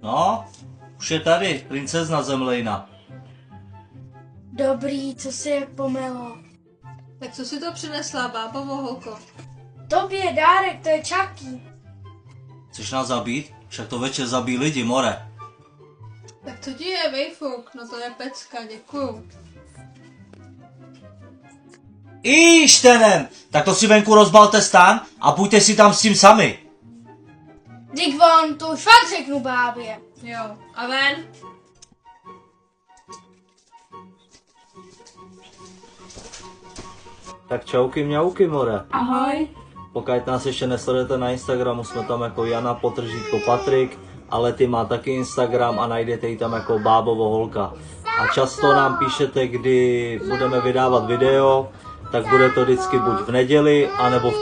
No, už je tady, princezna Zemlejna. Dobrý, co si je pomelo. Tak co si to přinesla, bábo Voholko? Tobě dárek, to je Chucky. Chceš nás zabít? Však to večer zabíjí lidi, more. Tak co ti je, Vejfuk? No to je pecka, děkuju. Ištenem! Tak to si venku rozbalte stan a půjďte si tam s tím sami. Dík von, to už fakt řeknu bábě. Jo, a ven? Tak čauky mňauky, more. Ahoj. Pokud nás ještě nesledujete na Instagramu, jsme tam jako Jana Patrik, ale ty má taky Instagram a najdete ji tam jako Bábo Voholka. A často nám píšete, kdy budeme vydávat video, tak bude to vždycky buď v neděli, anebo v pondělí.